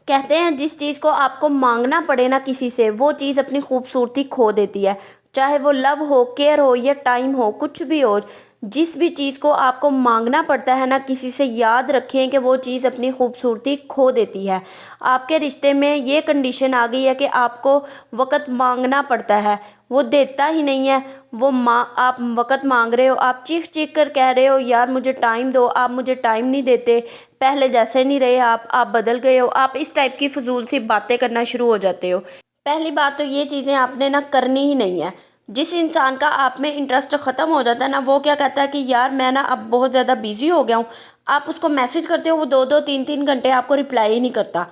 کہتے ہیں جس چیز کو آپ کو مانگنا پڑے نا کسی سے، وہ چیز اپنی خوبصورتی کھو دیتی ہے، چاہے وہ لو ہو، کیئر ہو یا ٹائم ہو، کچھ بھی ہو۔ جس بھی چیز کو آپ کو مانگنا پڑتا ہے نا کسی سے، یاد رکھیں کہ وہ چیز اپنی خوبصورتی کھو دیتی ہے۔ آپ کے رشتے میں یہ کنڈیشن آ گئی ہے کہ آپ کو وقت مانگنا پڑتا ہے، وہ دیتا ہی نہیں ہے۔ آپ وقت مانگ رہے ہو، آپ چیخ چیخ کر کہہ رہے ہو یار مجھے ٹائم دو، آپ مجھے ٹائم نہیں دیتے، پہلے جیسے نہیں رہے آپ بدل گئے ہو، آپ اس ٹائپ کی فضول سی باتیں کرنا شروع ہو جاتے ہو۔ پہلی بات تو یہ چیزیں آپ نے نا کرنی ہی نہیں ہے۔ جس انسان کا آپ میں انٹرسٹ ختم ہو جاتا ہے نا، وہ کیا کہتا ہے کہ یار میں نا اب بہت زیادہ بیزی ہو گیا ہوں، آپ اس کو میسج کرتے ہو، وہ 2-2 3-3 گھنٹے آپ کو رپلائی ہی نہیں کرتا،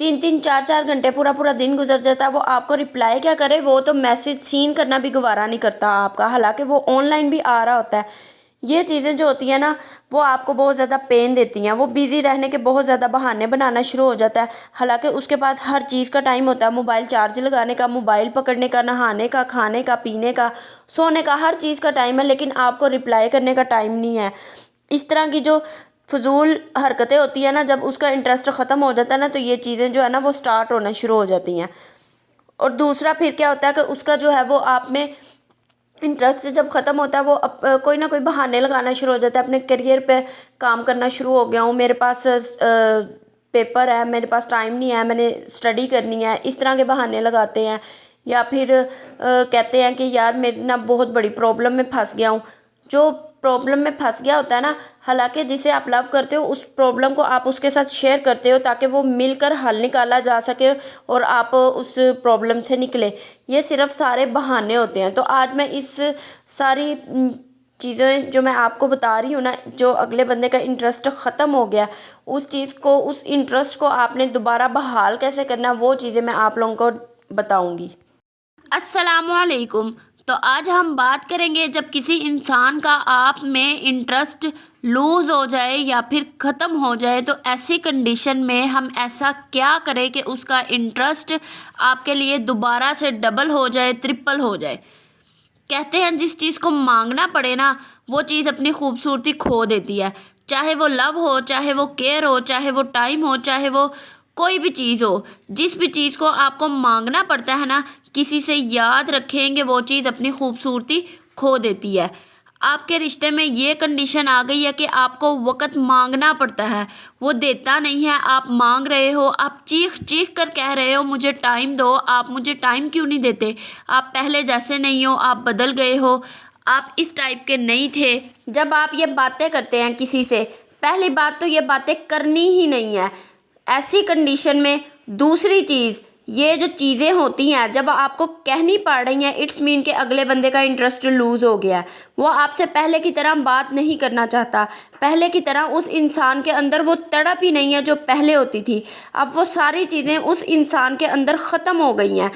3-3 4-4 گھنٹے پورا پورا دن گزر جاتا ہے، وہ آپ کو رپلائی کیا کرے، وہ تو میسج سین کرنا بھی گوارا نہیں کرتا آپ کا، حالانکہ وہ آن لائن بھی آ رہا ہوتا ہے۔ یہ چیزیں جو ہوتی ہیں نا، وہ آپ کو بہت زیادہ پین دیتی ہیں، وہ بیزی رہنے کے بہت زیادہ بہانے بنانا شروع ہو جاتا ہے، حالانکہ اس کے پاس ہر چیز کا ٹائم ہوتا ہے، موبائل چارج لگانے کا، موبائل پکڑنے کا، نہانے کا، کھانے کا، پینے کا، سونے کا، ہر چیز کا ٹائم ہے، لیکن آپ کو رپلائی کرنے کا ٹائم نہیں ہے۔ اس طرح کی جو فضول حرکتیں ہوتی ہیں نا، جب اس کا انٹرسٹ ختم ہو جاتا ہے نا، تو یہ چیزیں جو ہے نا وہ سٹارٹ ہونا شروع ہو جاتی ہیں۔ اور دوسرا پھر کیا ہوتا ہے کہ اس کا جو ہے وہ آپ میں انٹرسٹ جب ختم ہوتا ہے، وہ کوئی نہ کوئی بہانے لگانا شروع ہو جاتا ہے، اپنے کیریئر پہ کام کرنا شروع ہو گیا ہوں، میرے پاس پیپر ہے، میرے پاس ٹائم نہیں ہے، میں نے اسٹڈی کرنی ہے، اس طرح کے بہانے لگاتے ہیں۔ یا پھر کہتے ہیں کہ یار میں نا بہت بڑی پرابلم میں پھنس گیا ہوں۔ جو پرابلم میں پھنس گیا ہوتا ہے نا، حالانکہ جسے آپ لو کرتے ہو، اس پرابلم کو آپ اس کے ساتھ شیئر کرتے ہو تاکہ وہ مل کر حل نکالا جا سکے اور آپ اس پرابلم سے نکلے۔ یہ صرف سارے بہانے ہوتے ہیں۔ تو آج میں اس ساری چیزیں جو میں آپ کو بتا رہی ہوں نا، جو اگلے بندے کا انٹرسٹ ختم ہو گیا، اس چیز کو، اس انٹرسٹ کو آپ نے دوبارہ بحال کیسے کرنا، وہ چیزیں میں آپ لوگوں کو بتاؤں گی۔ السلام علیکم۔ تو آج ہم بات کریں گے جب کسی انسان کا آپ میں انٹرسٹ لوز ہو جائے یا پھر ختم ہو جائے، تو ایسی کنڈیشن میں ہم ایسا کیا کریں کہ اس کا انٹرسٹ آپ کے لیے دوبارہ سے ڈبل ہو جائے، ٹرپل ہو جائے۔ کہتے ہیں جس چیز کو مانگنا پڑے نا، وہ چیز اپنی خوبصورتی کھو دیتی ہے، چاہے وہ لو ہو، چاہے وہ کیئر ہو، چاہے وہ ٹائم ہو، چاہے وہ کوئی بھی چیز ہو۔ جس بھی چیز کو آپ کو مانگنا پڑتا ہے نا کسی سے، یاد رکھیں کہ وہ چیز اپنی خوبصورتی کھو دیتی ہے۔ آپ کے رشتے میں یہ کنڈیشن آ گئی ہے کہ آپ کو وقت مانگنا پڑتا ہے، وہ دیتا نہیں ہے، آپ مانگ رہے ہو، آپ چیخ چیخ کر کہہ رہے ہو مجھے ٹائم دو، آپ مجھے ٹائم کیوں نہیں دیتے، آپ پہلے جیسے نہیں ہو، آپ بدل گئے ہو، آپ اس ٹائپ کے نہیں تھے۔ جب آپ یہ باتیں کرتے ہیں کسی سے، پہلی بات تو یہ باتیں کرنی ہی نہیں ہے ایسی کنڈیشن میں۔ دوسری چیز، یہ جو چیزیں ہوتی ہیں جب آپ کو کہنی پڑ رہی ہیں، اٹس مین کہ اگلے بندے کا انٹرسٹ لوز ہو گیا ہے، وہ آپ سے پہلے کی طرح بات نہیں کرنا چاہتا، پہلے کی طرح اس انسان کے اندر وہ تڑپ ہی نہیں ہے جو پہلے ہوتی تھی۔ اب وہ ساری چیزیں اس انسان کے اندر ختم ہو گئی ہیں،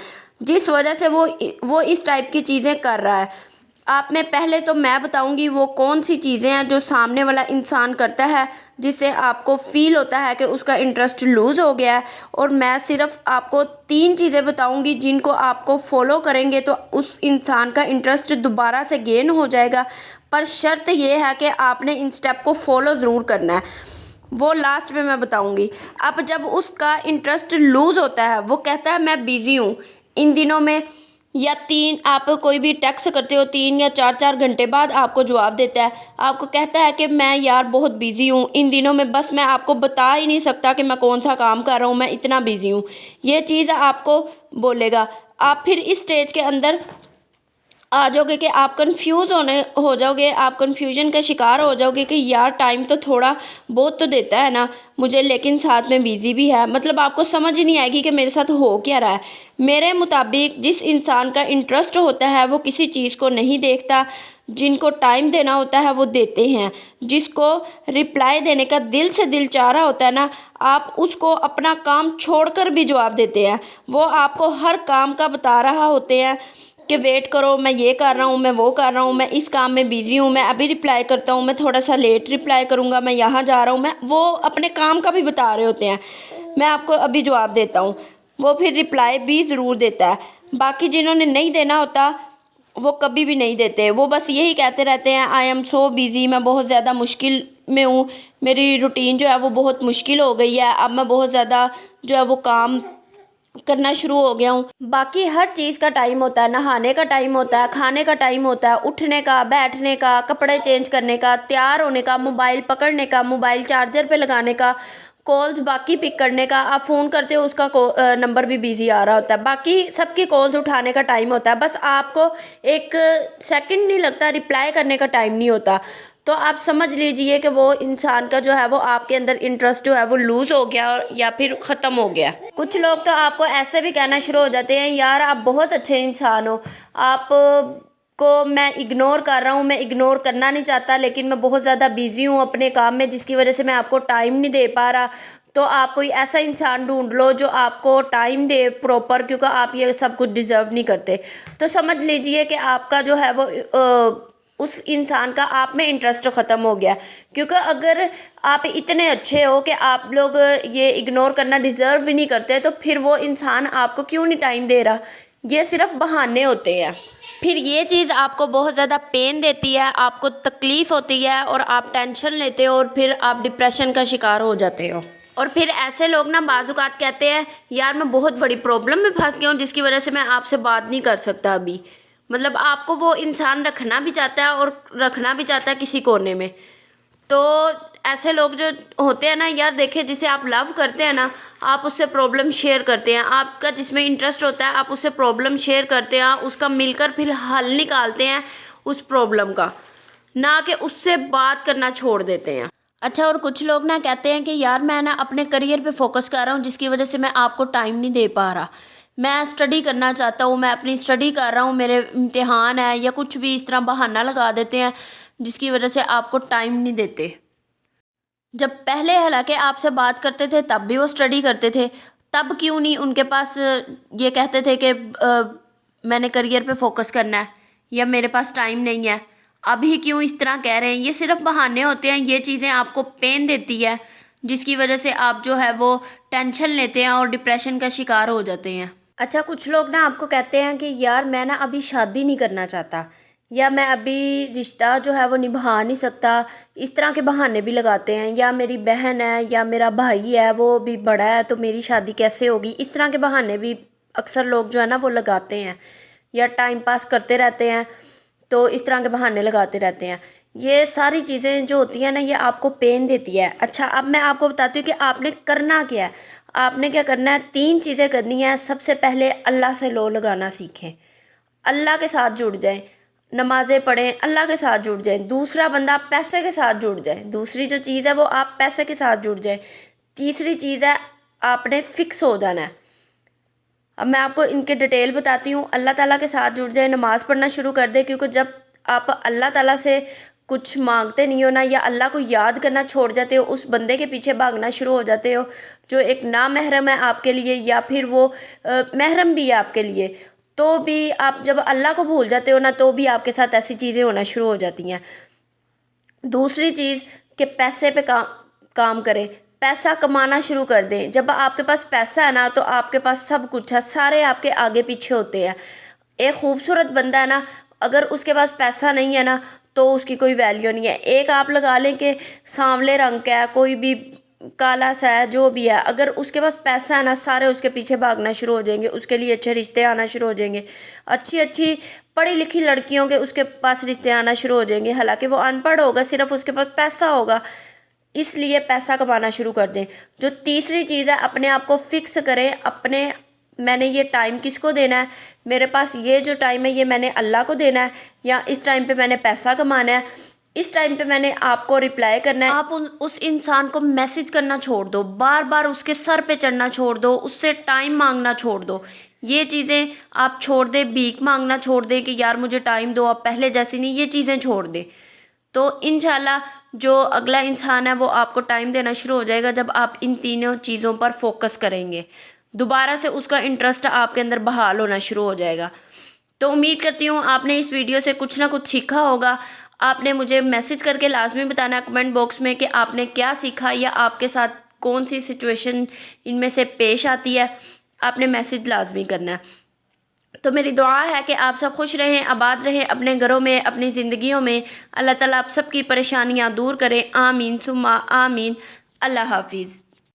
جس وجہ سے وہ اس ٹائپ کی چیزیں کر رہا ہے۔ آپ میں پہلے تو میں بتاؤں گی وہ کون سی چیزیں ہیں جو سامنے والا انسان کرتا ہے جس سے آپ کو فیل ہوتا ہے کہ اس کا انٹرسٹ لوز ہو گیا ہے، اور میں صرف آپ کو 3 چیزیں بتاؤں گی جن کو آپ کو فالو کریں گے تو اس انسان کا انٹرسٹ دوبارہ سے گین ہو جائے گا، پر شرط یہ ہے کہ آپ نے ان سٹیپ کو فالو ضرور کرنا ہے، وہ لاسٹ میں بتاؤں گی۔ اب جب اس کا انٹرسٹ لوز ہوتا ہے، وہ کہتا ہے میں بیزی ہوں ان دنوں میں، یا آپ کوئی بھی ٹیکسٹ کرتے ہو 3 یا 4 گھنٹے بعد آپ کو جواب دیتا ہے، آپ کو کہتا ہے کہ میں یار بہت بیزی ہوں ان دنوں میں، بس میں آپ کو بتا ہی نہیں سکتا کہ میں کون سا کام کر رہا ہوں، میں اتنا بیزی ہوں، یہ چیز آپ کو بولے گا۔ آپ پھر اس سٹیج کے اندر آ جاؤ گے کہ آپ کنفیوز ہو جاؤ گے، آپ کنفیوژن کا شکار ہو جاؤ گے کہ یار ٹائم تو تھوڑا بہت تو دیتا ہے نا مجھے، لیکن ساتھ میں بیزی بھی ہے، مطلب آپ کو سمجھ ہی نہیں آئے گی کہ میرے ساتھ ہو کیا رہا ہے۔ میرے مطابق جس انسان کا انٹرسٹ ہوتا ہے وہ کسی چیز کو نہیں دیکھتا، جن کو ٹائم دینا ہوتا ہے وہ دیتے ہیں، جس کو رپلائی دینے کا دل سے دل چاہ رہا ہوتا ہے نا، آپ اس کو اپنا کام چھوڑ کر بھی جواب دیتے ہیں، وہ آپ کو ہر کام کا بتا رہا ہوتے ہیں کہ ویٹ کرو، میں یہ کر رہا ہوں، میں وہ کر رہا ہوں، میں اس کام میں بیزی ہوں، میں ابھی رپلائی کرتا ہوں، میں تھوڑا سا لیٹ رپلائی کروں گا، میں یہاں جا رہا ہوں، وہ اپنے کام کا بھی بتا رہے ہوتے ہیں، میں آپ کو ابھی جواب دیتا ہوں، وہ پھر رپلائی بھی ضرور دیتا ہے۔ باقی جنہوں نے نہیں دینا ہوتا وہ کبھی بھی نہیں دیتے، وہ بس یہی کہتے رہتے ہیں آئی ایم سو بیزی، میں بہت زیادہ مشکل میں ہوں، میری روٹین جو ہے وہ بہت مشکل ہو گئی ہے، اب میں بہت زیادہ جو ہے وہ کام کرنا شروع ہو گیا ہوں۔ باقی ہر چیز کا ٹائم ہوتا ہے، نہانے کا ٹائم ہوتا ہے، کھانے کا ٹائم ہوتا ہے، اٹھنے کا، بیٹھنے کا، کپڑے چینج کرنے کا، تیار ہونے کا، موبائل پکڑنے کا، موبائل چارجر پہ لگانے کا، کالز باقی پک کرنے کا، آپ فون کرتے ہو اس کا نمبر بھی بیزی آ رہا ہوتا ہے، باقی سب کی کالز اٹھانے کا ٹائم ہوتا ہے، بس آپ کو ایک سیکنڈ نہیں لگتا رپلائی کرنے کا ٹائم نہیں ہوتا۔ تو آپ سمجھ لیجئے کہ وہ انسان کا جو ہے وہ آپ کے اندر انٹرسٹ جو ہے وہ لوز ہو گیا یا پھر ختم ہو گیا۔ کچھ لوگ تو آپ کو ایسے بھی کہنا شروع ہو جاتے ہیں، یار آپ بہت اچھے انسان ہو، آپ کو میں اگنور کر رہا ہوں، میں اگنور کرنا نہیں چاہتا لیکن میں بہت زیادہ بیزی ہوں اپنے کام میں، جس کی وجہ سے میں آپ کو ٹائم نہیں دے پا رہا۔ تو آپ کوئی ایسا انسان ڈھونڈ لو جو آپ کو ٹائم دے پراپر، کیونکہ آپ یہ سب کچھ ڈیزرو نہیں کرتے۔ تو سمجھ لیجئے کہ آپ کا جو ہے وہ اس انسان کا آپ میں انٹرسٹ ختم ہو گیا، کیونکہ اگر آپ اتنے اچھے ہو کہ آپ لوگ یہ اگنور کرنا ڈیزرو بھی نہیں کرتے تو پھر وہ انسان آپ کو کیوں نہیں ٹائم دے رہا؟ یہ صرف بہانے ہوتے ہیں۔ پھر یہ چیز آپ کو بہت زیادہ پین دیتی ہے، آپ کو تکلیف ہوتی ہے اور آپ ٹینشن لیتے ہو اور پھر آپ ڈپریشن کا شکار ہو جاتے ہو۔ اور پھر ایسے لوگ نا بعض اوقات کہتے ہیں یار میں بہت بڑی پرابلم میں پھنس گیا ہوں جس کی وجہ سے میں آپ سے بات نہیں کر سکتا ابھی، مطلب آپ کو وہ انسان رکھنا بھی چاہتا ہے اور رکھنا بھی چاہتا ہے کسی کونے میں۔ تو ایسے لوگ جو ہوتے ہیں نا یار، دیکھیں جسے آپ لو کرتے ہیں نا، آپ اس سے پرابلم شیئر کرتے ہیں، آپ کا جس میں انٹرسٹ ہوتا ہے آپ اس سے پرابلم شیئر کرتے ہیں، اس کا مل کر پھر حل نکالتے ہیں اس پرابلم کا، نہ کہ اس سے بات کرنا چھوڑ دیتے ہیں۔ اچھا، اور کچھ لوگ نا کہتے ہیں کہ یار میں نا اپنے کریئر پہ فوکس کر رہا ہوں جس کی وجہ سے میں آپ کو ٹائم نہیں دے پا رہا، میں اسٹڈی کرنا چاہتا ہوں، میں اپنی اسٹڈی کر رہا ہوں، میرے امتحان ہے، یا کچھ بھی اس طرح بہانہ لگا دیتے ہیں جس کی وجہ سے آپ کو ٹائم نہیں دیتے۔ جب پہلے حالانکہ آپ سے بات کرتے تھے تب بھی وہ اسٹڈی کرتے تھے، تب کیوں نہیں ان کے پاس یہ کہتے تھے کہ میں نے کریئر پہ فوکس کرنا ہے یا میرے پاس ٹائم نہیں ہے؟ ابھی کیوں اس طرح کہہ رہے ہیں؟ یہ صرف بہانے ہوتے ہیں، یہ چیزیں آپ کو پین دیتی ہے جس کی وجہ سے آپ جو ہے وہ ٹینشن لیتے ہیں اور ڈپریشن کا شکار ہو جاتے ہیں۔ اچھا، کچھ لوگ نا آپ کو کہتے ہیں کہ یار میں نا ابھی شادی نہیں کرنا چاہتا، یا میں ابھی رشتہ جو ہے وہ نبھا نہیں سکتا، اس طرح کے بہانے بھی لگاتے ہیں، یا میری بہن ہے یا میرا بھائی ہے وہ بھی بڑا ہے تو میری شادی کیسے ہوگی، اس طرح کے بہانے بھی اکثر لوگ جو ہے نا وہ لگاتے ہیں، یا ٹائم پاس کرتے رہتے ہیں تو اس طرح کے بہانے لگاتے رہتے ہیں۔ یہ ساری چیزیں جو ہوتی ہیں نا یہ آپ کو پین دیتی ہے۔ اچھا، اب میں آپ کو بتاتی ہوں کہ آپ نے کرنا کیا ہے۔ آپ نے کیا کرنا ہے؟ 3 چیزیں کرنی ہیں۔ سب سے پہلے اللہ سے لو لگانا سیکھیں، اللہ کے ساتھ جڑ جائیں، نمازیں پڑھیں، اللہ کے ساتھ جڑ جائیں۔ دوسرا بندہ پیسے کے ساتھ جڑ جائیں، دوسری جو چیز ہے وہ آپ پیسے کے ساتھ جڑ جائیں۔ تیسری چیز ہے آپ نے فکس ہو جانا ہے۔ اب میں آپ کو ان کے ڈیٹیل بتاتی ہوں۔ اللہ تعالیٰ کے ساتھ جڑ جائیں، نماز پڑھنا شروع کر دیں، کیونکہ جب آپ اللہ تعالیٰ سے کچھ مانگتے نہیں ہو نا، یا اللہ کو یاد کرنا چھوڑ جاتے ہو، اس بندے کے پیچھے بھاگنا شروع ہو جاتے ہو جو ایک نامحرم ہے آپ کے لیے یا پھر وہ محرم بھی ہے آپ کے لیے، تو بھی آپ جب اللہ کو بھول جاتے ہو نا تو بھی آپ کے ساتھ ایسی چیزیں ہونا شروع ہو جاتی ہیں۔ دوسری چیز کہ پیسے پہ کام کریں، پیسہ کمانا شروع کر دیں۔ جب آپ کے پاس پیسہ ہے نا تو آپ کے پاس سب کچھ ہے، سارے آپ کے آگے پیچھے ہوتے ہیں۔ ایک خوبصورت بندہ ہے نا، اگر اس کے پاس پیسہ نہیں ہے نا تو اس کی کوئی ویلیو نہیں ہے۔ ایک آپ لگا لیں کہ سانولے رنگ کا ہے، کوئی بھی کالا سا ہے، جو بھی ہے، اگر اس کے پاس پیسہ ہے نا سارے اس کے پیچھے بھاگنا شروع ہو جائیں گے، اس کے لیے اچھے رشتے آنا شروع ہو جائیں گے، اچھی پڑھی لکھی لڑکیوں کے اس کے پاس رشتے آنا شروع ہو جائیں گے، حالانکہ وہ ان پڑھ ہوگا، صرف اس کے پاس پیسہ ہوگا۔ اس لیے پیسہ کمانا شروع کر دیں۔ جو تیسری چیز ہے، اپنے آپ کو فکس کریں، میں نے یہ ٹائم کس کو دینا ہے، میرے پاس یہ جو ٹائم ہے یہ میں نے اللہ کو دینا ہے، یا اس ٹائم پہ میں نے پیسہ کمانا ہے، اس ٹائم پہ میں نے آپ کو رپلائی کرنا ہے۔ آپ اس انسان کو میسج کرنا چھوڑ دو، بار بار اس کے سر پہ چڑھنا چھوڑ دو، اس سے ٹائم مانگنا چھوڑ دو، یہ چیزیں آپ چھوڑ دیں، بھیک مانگنا چھوڑ دیں کہ یار مجھے ٹائم دو، آپ پہلے جیسی نہیں، یہ چیزیں چھوڑ دیں، تو انشاءاللہ جو اگلا انسان ہے وہ آپ کو ٹائم دینا شروع ہو جائے گا جب آپ ان تینوں چیزوں پر فوکس کریں گے، دوبارہ سے اس کا انٹرسٹ آپ کے اندر بحال ہونا شروع ہو جائے گا۔ تو امید کرتی ہوں آپ نے اس ویڈیو سے کچھ نہ کچھ سیکھا ہوگا۔ آپ نے مجھے میسج کر کے لازمی بتانا ہے کمنٹ باکس میں کہ آپ نے کیا سیکھا، یا آپ کے ساتھ کون سی سچویشن ان میں سے پیش آتی ہے، آپ نے میسج لازمی کرنا ہے۔ تو میری دعا ہے کہ آپ سب خوش رہیں، آباد رہیں اپنے گھروں میں، اپنی زندگیوں میں۔ اللہ تعالیٰ آپ سب کی پریشانیاں دور کرے، آمین ثم آمین۔ اللہ حافظ۔